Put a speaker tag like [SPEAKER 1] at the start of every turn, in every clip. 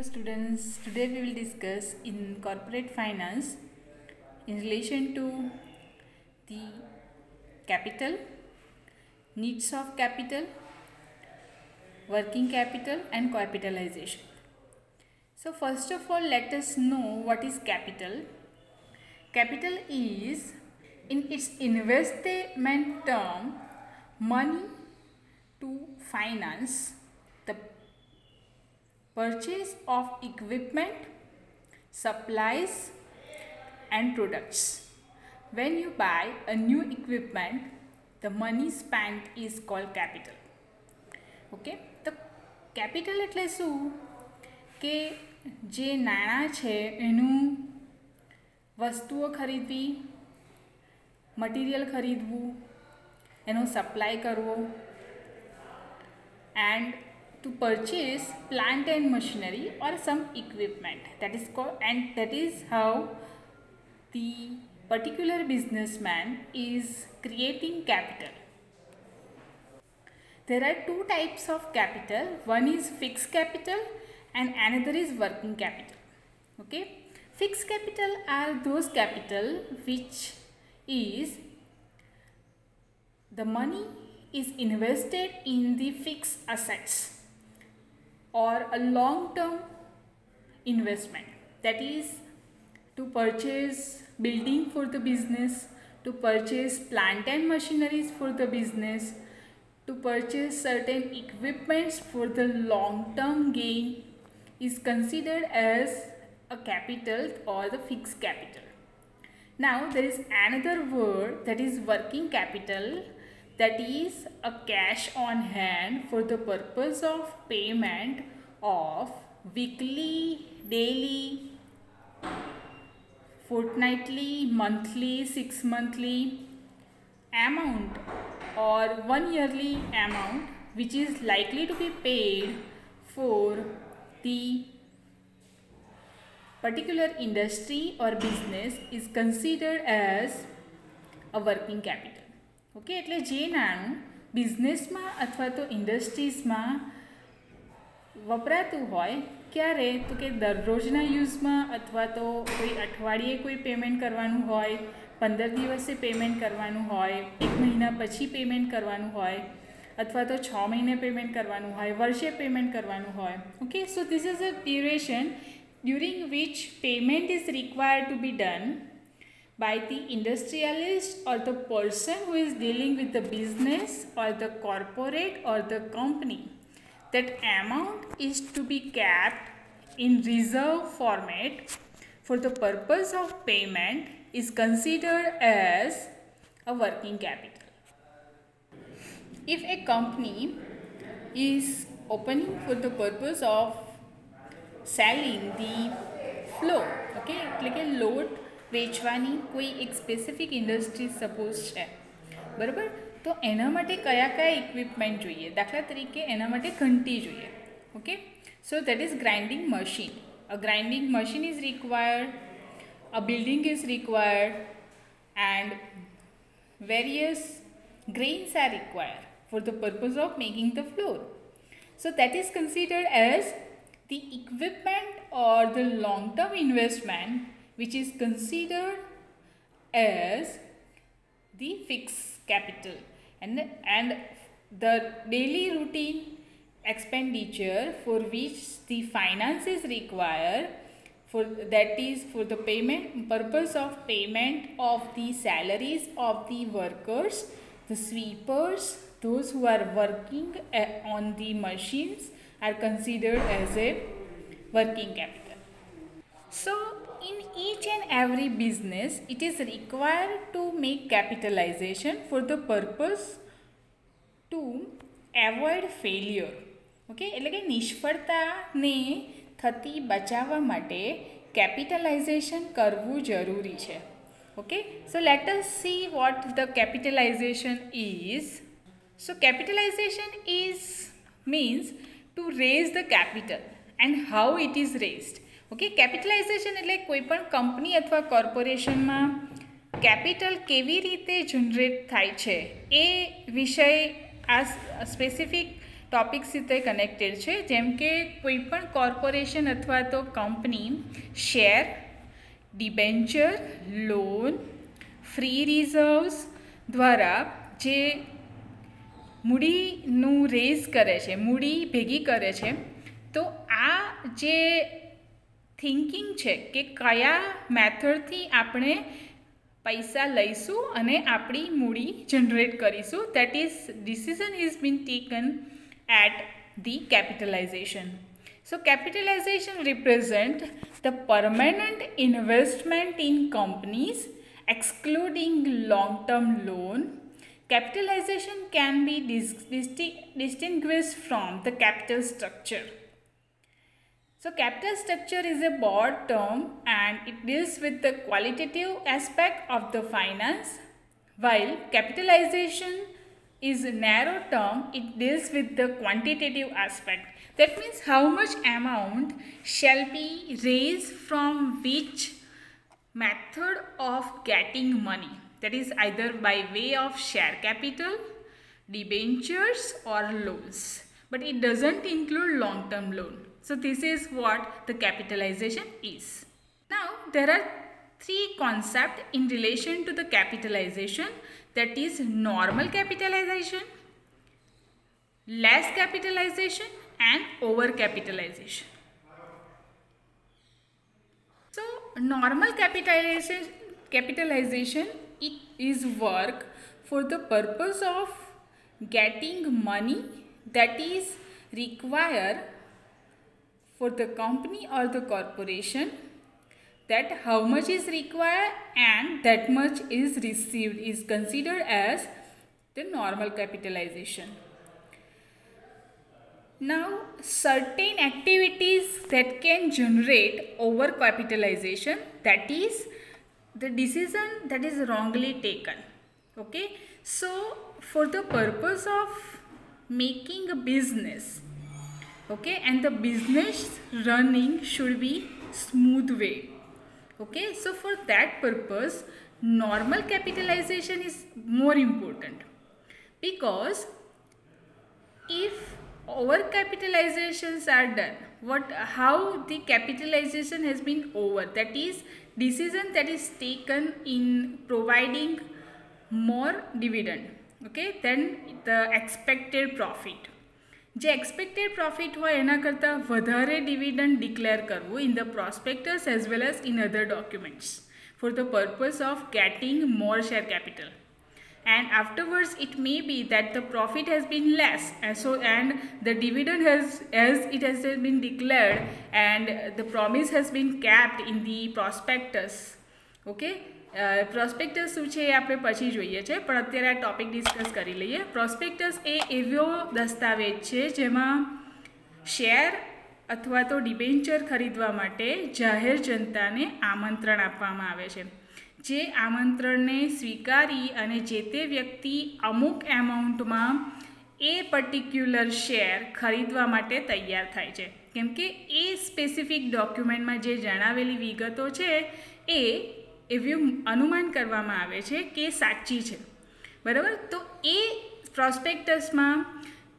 [SPEAKER 1] students, today we will discuss in corporate finance in relation to the capital, needs of capital, working capital and capitalization. So first of all, let us know what is capital. Capital is, in its investment term, money to finance the purchase of equipment, supplies and products. When you buy a new equipment, the money spent is called capital. Okay, the capital એટલે શું કે જે નાણાં છે એનું વસ્તુઓ ખરીદવી, material ખરીદવું, એનો સપ્લાય કરવો and to purchase plant and machinery or some equipment, that is called, and that is how the particular businessman is creating capital. There are two types of capital. One is fixed capital and another is working capital. Okay, fixed capital are those capital which is the money is invested in the fixed assets or a long-term investment, that is to purchase building for the business, to purchase plant and machineries for the business, to purchase certain equipments for the long-term gain is considered as a capital or the fixed capital. Now there is another word, that is working capital, that is a cash on hand for the purpose of payment of weekly, daily, fortnightly, monthly, 6 monthly amount or 1 yearly amount which is likely to be paid for the particular industry or business is considered as a working capital. Okay, એટલે જે નાણું બિઝનેસમાં અથવા તો ઇન્ડસ્ટ્રીઝમાં વપરાતું હોય ક્યારે, તો કે દરરોજના યુઝમાં અથવા તો કોઈ અઠવાડિયે કોઈ પેમેન્ટ કરવાનું હોય, 15 દિવસે પેમેન્ટ કરવાનું હોય, 1 મહિના પછી પેમેન્ટ કરવાનું હોય, અથવા તો 6 મહિને પેમેન્ટ કરવાનું હોય, વર્ષે પેમેન્ટ કરવાનું હોય. Okay, so this is a duration during which payment is required to be done by the industrialist or the person who is dealing with the business or the corporate or the company. That amount is to be kept in reserve format for the purpose of payment is considered as a working capital. If a company is opening for the purpose of selling the floor, okay, એટલે કે લોટ વેચવાની કોઈ એક specific industry suppose છે, બરાબર, તો એના માટે કયા કયા ઇક્વિપમેન્ટ જોઈએ? દાખલા તરીકે એના માટે ઘંટી જોઈએ. Okay, so that is grinding machine. A grinding machine is required, a building is required and various grains are required for the purpose of making the floor. So that is considered as the equipment or the long-term investment which is considered as the fixed capital, and the daily routine expenditure for which the finance is required, for that is for the payment purpose of payment of the salaries of the workers, the sweepers, those who are working on the machines are considered as a working capital. So in each and every business it is required to make capitalization for the purpose to avoid failure. Okay, એટલે કે નિષ્ફળતાને થતી બચાવવા માટે capitalization કરવું જરૂરી છે. Okay, so let us see what the capitalization is. So capitalization is means to raise the capital and how it is raised. Okay, capitalisation એટલે કોઈ પણ કંપની અથવા કોર્પોરેશનમાં કેપિટલ કેવી રીતે જનરેટ થાય છે એ વિષય આ સ્પેસિફિક ટોપિક સાથે કનેક્ટેડ છે, જેમ કે કોઈપણ કોર્પોરેશન અથવા તો company share, debenture, loan, free reserves દ્વારા જે મૂડીનું રેઝ કરે છે, મૂડી ભેગી કરે છે, તો આ જે થિંકિંગ છે કે કયા મેથડથી આપણે પૈસા લઈશું અને આપણી મૂડી જનરેટ કરીશું, that is decision is bin taken at the capitalization. So capitalization represent the permanent investment in companies excluding long-term loan. Capitalization can be distinguished from the capital structure. So capital structure is a broad term and it deals with the qualitative aspect of the finance, while capitalization is a narrow term, it deals with the quantitative aspect. That means how much amount shall be raised from which method of getting money. That is either by way of share capital, debentures or loans. But it doesn't include long-term loan. So this is what the capitalization is. Now there are three concepts in relation to the capitalization, that is normal capitalization, less capitalization and over capitalization. So normal capitalization it is work for the purpose of getting money that is required for the company or the corporation, that how much is required and that much is received is considered as the normal capitalization. Now certain activities that can generate over capitalization, that is the decision that is wrongly taken. Okay, so for the purpose of making a business, okay, and the business running should be smooth way. Okay, so for that purpose normal capitalization is more important, because if over capitalizations are done, how the capitalization has been over, that is decision that is taken in providing more dividend, okay, than the expected profit. જે expected profit હોય એના કરતાં વધારે dividend declare કરવું in the prospectus as well as in other documents for the purpose of gating more share capital, and afterwards it may be that the profit has been less, and the dividend has been declared and the promise has been capped in the prospectus. Okay, prospectus શું છે એ આપણે પછી જોઈએ છે, પણ અત્યારે આ topic discuss કરી લઈએ. પ્રોસ્પેક્ટસ એ એવો દસ્તાવેજ છે જેમાં શેર અથવા તો ડિબેન્ચર ખરીદવા માટે જાહેર જનતાને આમંત્રણ આપવામાં આવે છે, જે આમંત્રણને સ્વીકારી અને જે તે વ્યક્તિ અમુક એમાઉન્ટમાં એ પર્ટિક્યુલર શેર ખરીદવા માટે તૈયાર થાય છે, કેમ કે એ સ્પેસિફિક ડોક્યુમેન્ટમાં જે જણાવેલી વિગતો છે એ એવું અનુમાન કરવામાં આવે છે કે સાચી છે, બરાબર. તો એ પ્રોસ્પેક્ટસમાં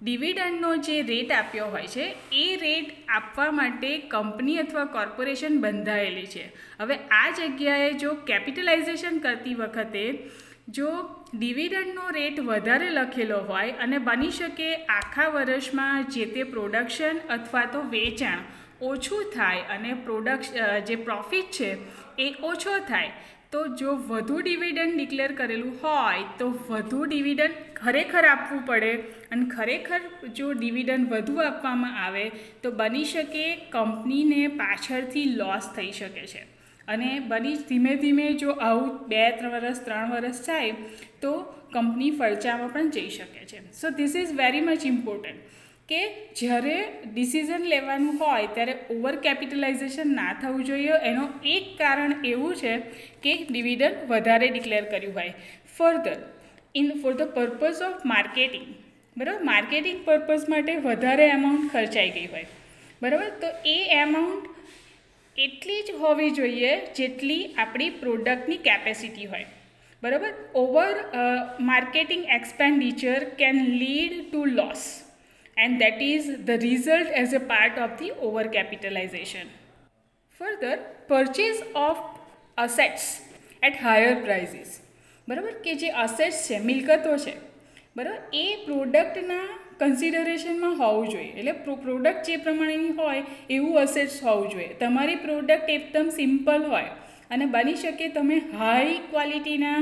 [SPEAKER 1] ડિવિડન્ડનો જે રેટ આપ્યો હોય છે એ રેટ આપવા માટે કંપની અથવા કોર્પોરેશન બંધાયેલી છે. હવે આ જગ્યાએ જો કેપિટલાઇઝેશન કરતી વખતે જો ડિવિડન્ડનો રેટ વધારે લખેલો હોય અને બની શકે આખા વર્ષમાં જે તે પ્રોડક્શન અથવા તો વેચાણ ઓછું થાય અને જે પ્રોફિટ છે એ ઓછો થાય, તો જો વધુ ડિવિડન્ડ ડિક્લેર કરેલું હોય તો વધુ ડિવિડન્ડ ખરેખર આપવું પડે, અને ખરેખર જો ડિવિડન્ડ વધુ આપવામાં આવે તો બની શકે કંપનીને પાછળથી લોસ થઈ શકે છે, અને ધીમે ધીમે જો આવું 2-3 વર્ષ 3 વર્ષ જાય તો કંપની ફરચામાં પણ જઈ શકે છે. So this is very much important કે જ્યારે ડિસિઝન લેવાનું હોય ત્યારે ઓવર કેપિટલાઇઝેશન ના થવું જોઈએ. એનો એક કારણ એવું છે કે ડિવિડન્ડ વધારે ડિક્લેર કર્યું હોય. Further for the purpose of marketing, બરાબર, માર્કેટિંગ પર્પઝ માટે વધારે એમાઉન્ટ ખર્ચાઈ ગઈ હોય, બરાબર, તો એ એમાઉન્ટ એટલી જ હોવી જોઈએ જેટલી આપણી પ્રોડક્ટની કેપેસિટી હોય, બરાબર. Over marketing expenditure can lead to loss. and that is the result as a part of the overcapitalization. Further, purchase of assets at higher prices. બરાબર, કે જે અસેટ્સ છે, મિલકતો છે, બરાબર, એ પ્રોડક્ટના કન્સિડરેશનમાં હોવું જોઈએ. એટલે પ્રોડક્ટ જે પ્રમાણેની હોય એવું અસેટ્સ હોવું જોઈએ. તમારી પ્રોડક્ટ એકદમ સિમ્પલ હોય અને બની શકે તમે હાઈ ક્વોલિટીના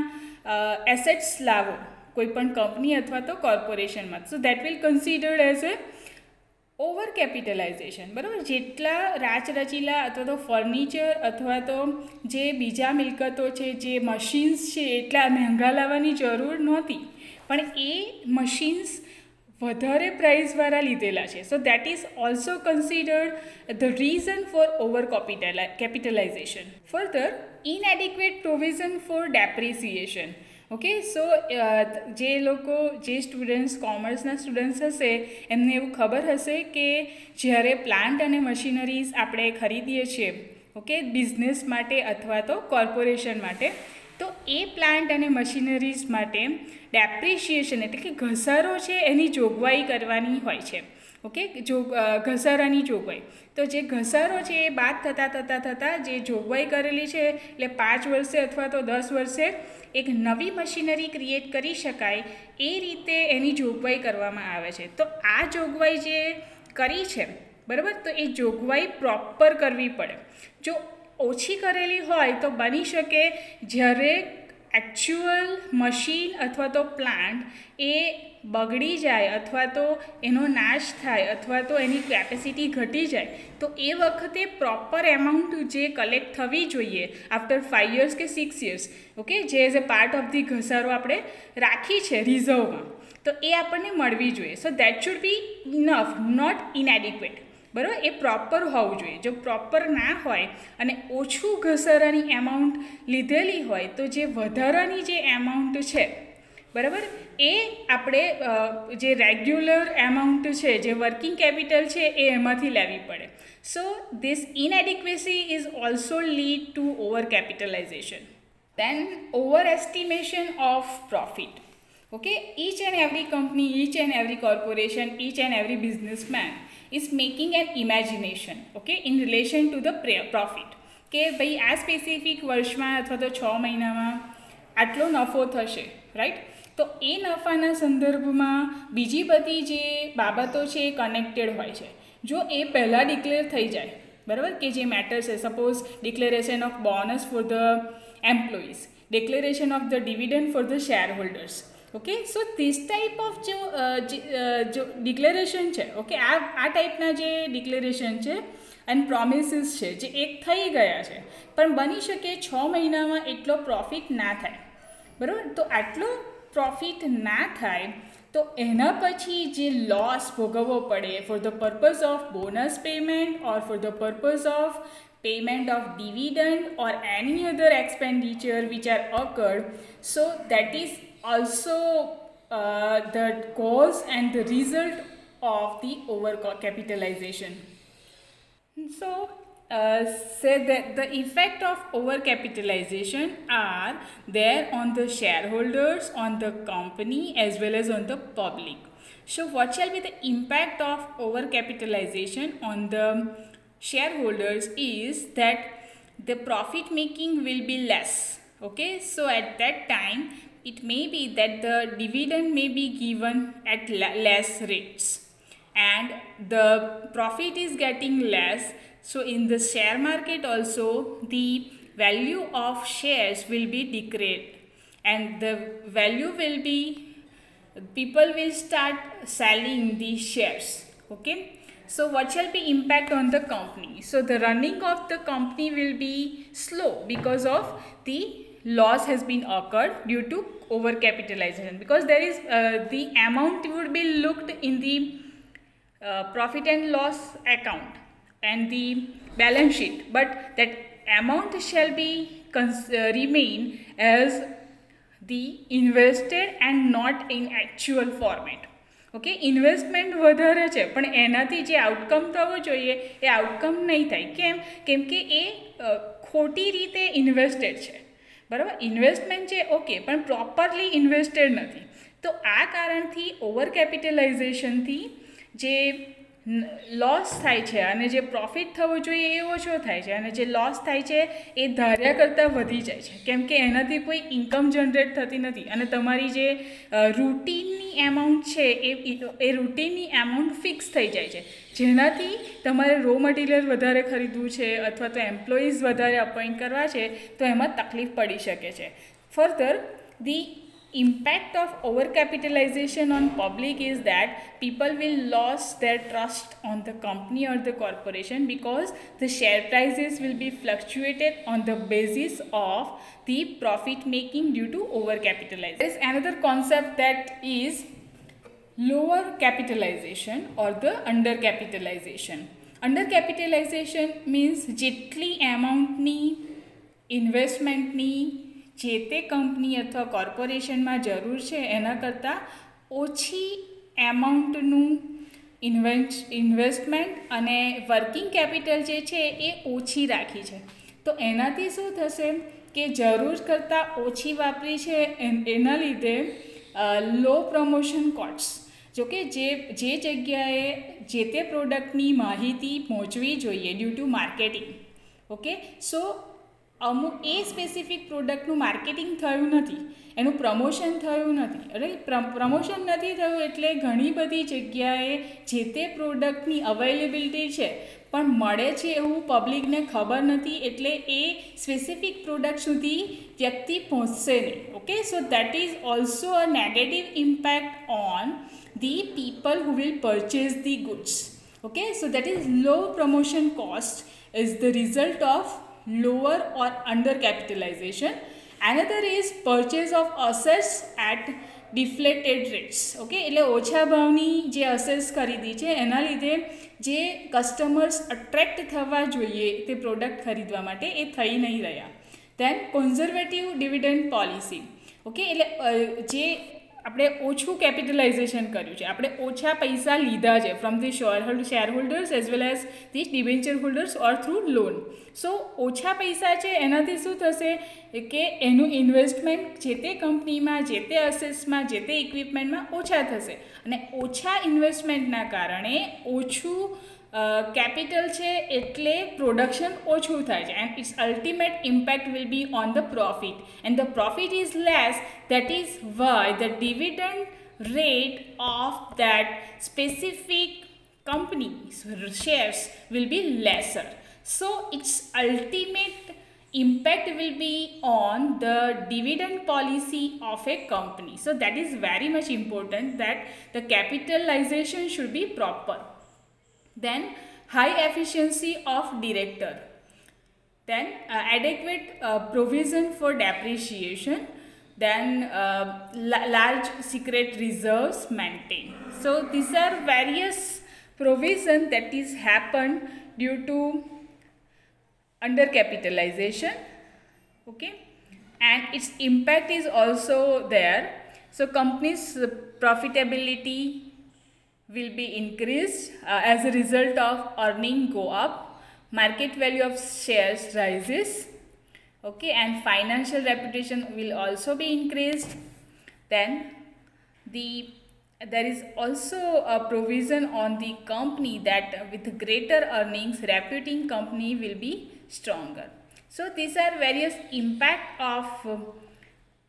[SPEAKER 1] એસેટ્સ લાવો કોઈ પણ કંપની અથવા તો કોર્પોરેશનમાં, so that will considered as a over capitalization. બરાબર, જેટલા રાચરચીલા અથવા તો ફર્નિચર અથવા તો જે બીજા મિલકતો છે, જે મશીન્સ છે, એટલા મહેંગા લાવવાની જરૂર નહોતી, પણ એ મશીન્સ વધારે પ્રાઇસવાળા લીધેલા છે. So that is also considered the reason for over capitalization. Further, inadequate provision for depreciation. Okay, so જે લોકો, જે સ્ટુડન્ટ્સ, કોમર્સના સ્ટુડન્ટ્સ હશે એમને એવું ખબર હશે કે જ્યારે પ્લાન્ટ અને મશીનરીઝ આપણે ખરીદીએ છીએ, ઓકે, બિઝનેસ માટે અથવા તો કોર્પોરેશન માટે, તો એ પ્લાન્ટ અને મશીનરીઝ માટે ડેપ્રિશિએશન એટલે કે ઘસારો છે એની જોગવાઈ કરવાની હોય છે. ઓકે, ઘસારાની જોગવાઈ. તો જે ઘસારો છે એ બાદ થતાં જે જોગવાઈ કરેલી છે, એટલે 5 વર્ષે અથવા તો 10 વર્ષે એક નવી મશીનરી ક્રિએટ કરી શકાય એ રીતે એની જોગવાઈ કરવામાં આવે છે. તો આ જોગવાઈ જે કરી છે, બરાબર, તો એ જોગવાઈ પ્રોપર કરવી પડે. જો ઓછી કરેલી હોય તો બની શકે જ્યારે એકચ્યુઅલ મશીન અથવા તો પ્લાન્ટ એ બગડી જાય અથવા તો એનો નાશ થાય અથવા તો એની કેપેસિટી ઘટી જાય, તો એ વખતે પ્રોપર એમાઉન્ટ જે કલેક્ટ થવી જોઈએ આફ્ટર 5 years કે 6 years, ઓકે, જે as a part of the ઘસારો આપણે રાખી છે રિઝર્વમાં, તો એ આપણને મળવી જોઈએ. So that should be enough, not inadequate. બરાબર, એ પ્રોપર હોવું જોઈએ. જો પ્રોપર ના હોય અને ઓછું ઘસારાની એમાઉન્ટ લીધેલી હોય તો જે વધારાની જે એમાઉન્ટ છે, બરાબર, એ આપણે જે રેગ્યુલર એમાઉન્ટ છે, જે વર્કિંગ કેપિટલ છે, એ એમાંથી લેવી પડે. So this inadequacy is also lead to over capitalization. Then over estimation of profit. Okay, each and every company, each and every corporation, each and every businessman is making an imagination, okay, in relation to the profit. કે ભાઈ આ specific વર્ષમાં અથવા તો 6 મહિનામાં આટલો નફો થશે, રાઈટ? તો એ નફાના સંદર્ભમાં બીજી બધી જે બાબતો છે એ કનેક્ટેડ હોય છે. જો એ પહેલાં ડિક્લેર થઈ જાય, બરાબર, કે જે મેટર છે, suppose declaration of bonus for the employees, declaration of the dividend for the share holders, okay, so this type of જો ડિક્લેરેશન છે, ઓકે, આ ટાઈપના જે ડિક્લેરેશન છે એન્ડ પ્રોમિસીસ છે જે એક થઈ ગયા છે, પણ બની શકે 6 મહિનામાં એટલો પ્રોફિટ ના થાય, બરાબર. તો આટલો પ્રોફિટ ના થાય તો એના પછી જે લોસ ભોગવવો પડે for the purpose of bonus payment or for the purpose of payment of dividend or any other expenditure which are occurred, so that is also the cause and the result of the overcapitalization. So say that the effect of overcapitalization are there on the shareholders, on the company as well as on the public. So what shall be the impact of overcapitalization on the shareholders is that the profit making will be less, okay. So at that time it may be that the dividend may be given at less rates and the profit is getting less. So in the share market also the value of shares will be degraded and the value will be, people will start selling these shares, okay. So what shall be impact on the company? So the running of the company will be slow because of the loss has been occurred due to overcapitalization, because there is the amount would be looked in the profit and loss account and the balance sheet, but that amount shall be remain as the invested and not in actual format. Okay, investment વધારે છે પણ એનાથી જે outcome થવો જોઈએ એ outcome નહીં થાય. કેમ કે એ ખોટી રીતે ઇન્વેસ્ટેડ છે, બરાબર. ઇન્વેસ્ટમેન્ટ છે ઓકે, પણ પ્રોપરલી ઇન્વેસ્ટેડ નથી. તો આ કારણથી ઓવર કેપિટલાઇઝેશનથી જે લોસ થાય છે અને જે પ્રોફિટ થવો જોઈએ એ ઓછો થાય છે, અને જે લોસ થાય છે એ ધાર્યા કરતાં વધી જાય છે, કેમ કે એનાથી કોઈ ઇન્કમ જનરેટ થતી નથી અને તમારી જે રૂટીનની એમાઉન્ટ છે એ રૂટીનની એમાઉન્ટ ફિક્સ થઈ જાય છે, જેનાથી તમારે રો મટીરિયલ વધારે ખરીદવું છે અથવા તો એમ્પ્લોઈઝ વધારે અપોઇન્ટ કરવા છે તો એમાં તકલીફ પડી શકે છે. Further, the impact of overcapitalization on public is that people will lose their trust on the company or the corporation because the share prices will be fluctuated on the basis of the profit making due to overcapitalization. There is another concept that is lower capitalization or the undercapitalization. Undercapitalization means જેટલી એમાઉન્ટની ઇન્વેસ્ટમેન્ટની જે તે company અથવા કોર્પોરેશનમાં જરૂર છે એના કરતાં ઓછી એમાઉન્ટનું investment અને વર્કિંગ કેપિટલ જે છે એ ઓછી રાખી છે. તો એનાથી શું થશે કે જરૂર કરતાં ઓછી વાપરી છે એના લીધે લો પ્રમોશન કોસ્ટ, જો કે જે જગ્યાએ જે તે પ્રોડક્ટની માહિતી પહોંચવી જોઈએ ડ્યુ ટુ માર્કેટિંગ, ઓકે, સો અમુક એ સ્પેસિફિક પ્રોડક્ટનું માર્કેટિંગ થયું નથી, એનું પ્રમોશન થયું નથી, પ્રમોશન નથી થયું એટલે ઘણી બધી જગ્યાએ જે તે પ્રોડક્ટની અવેલેબિલિટી છે પણ મળે છે એવું પબ્લિકને ખબર નથી, એટલે એ સ્પેસિફિક પ્રોડક્ટ સુધી વ્યક્તિ પહોંચશે નહીં. Okay, so that is also a negative impact on the people who will purchase the goods. Okay, so that is law promotion cost is the result of lower or undercapitalization. Another is purchase of assets at deflated rates. Okay, એટલે ઓછા ભાવની જે assets ખરીદી છે એના લીધે જે customers attract થવા જોઈએ તે પ્રોડક્ટ ખરીદવા માટે એ થઈ નહીં રહ્યા. દેન કન્ઝર્વેટિવ ડિવિડન્ડ પોલિસી. ઓકે, એટલે જે આપણે ઓછું કેપિટલાઇઝેશન કર્યું છે, આપણે ઓછા પૈસા લીધા છે from the share holders as well as the debenture holders or through loan. So ઓછા પૈસા છે એનાથી શું થશે કે એનું ઇન્વેસ્ટમેન્ટ જે તે કંપનીમાં, જે તે અસેટ્સમાં, જે તે ઇક્વિપમેન્ટમાં ઓછા થશે, અને ઓછા ઇન્વેસ્ટમેન્ટના કારણે ઓછું કેપિટલ છે એટલે પ્રોડક્શન ઓછું થાય છે, and its ultimate impact will be on the profit, and the profit is less. That is why the dividend rate of that specific company's shares will be lesser. So its ultimate impact will be on the dividend policy of a company. So that is very much important that the capitalization should be proper. Then high efficiency of director. Then adequate provision for depreciation. Then large secret reserves maintained. So these are various provisions that is happened due to undercapitalization. Okay, and its impact is also there. So companies' profitability will be increased as a result of earning go up, market value of shares rises. Okay, and financial reputation will also be increased. Then there is also a provision on the company that with greater earnings, reputing company will be stronger. So these are various impact of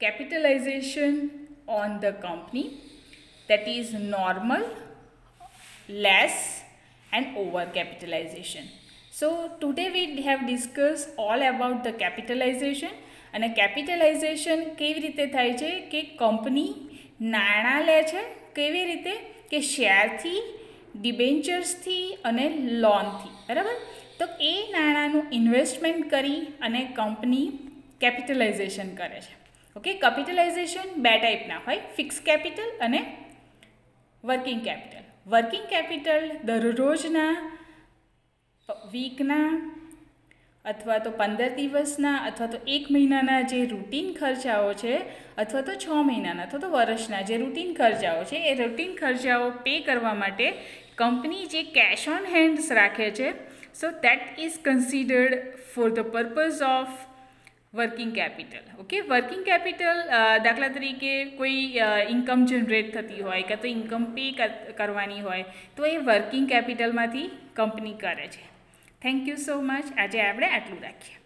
[SPEAKER 1] capitalization on the company, that is normal, less, and over capitalization. So today we have discussed all about the capitalization. અને capitalisation કેવી રીતે થાય છે કે company નાણાં લે છે, કેવી રીતે કે શેરથી, ડિબેન્ચર્સથી અને લોનથી, બરાબર. તો એ નાણાંનું ઇન્વેસ્ટમેન્ટ કરી અને કંપની કેપિટલાઇઝેશન કરે છે. ઓકે, કેપિટલાઇઝેશન બે ટાઈપના હોય, ફિક્સ કેપિટલ અને વર્કિંગ કેપિટલ. વર્કિંગ કેપિટલ દરરોજના, વીકના અથવા તો 15 દિવસના અથવા તો 1 મહિનાના જે રૂટીન ખર્ચાઓ છે, અથવા તો 6 મહિનાના અથવા તો વર્ષના જે રૂટીન ખર્ચાઓ છે, એ રૂટીન ખર્ચાઓ પે કરવા માટે કંપની જે કેશ ઓન હેન્ડ્સ રાખે છે, so that is considered for the purpose of working capital. Okay, working capital દાખલા તરીકે કોઈ ઇન્કમ જનરેટ થતી હોય કાં તો ઇન્કમ પે કરવાની હોય તો એ વર્કિંગ કેપિટલમાંથી કંપની કરે છે. Thank you so much. આજે આપણે આટલું રાખીએ.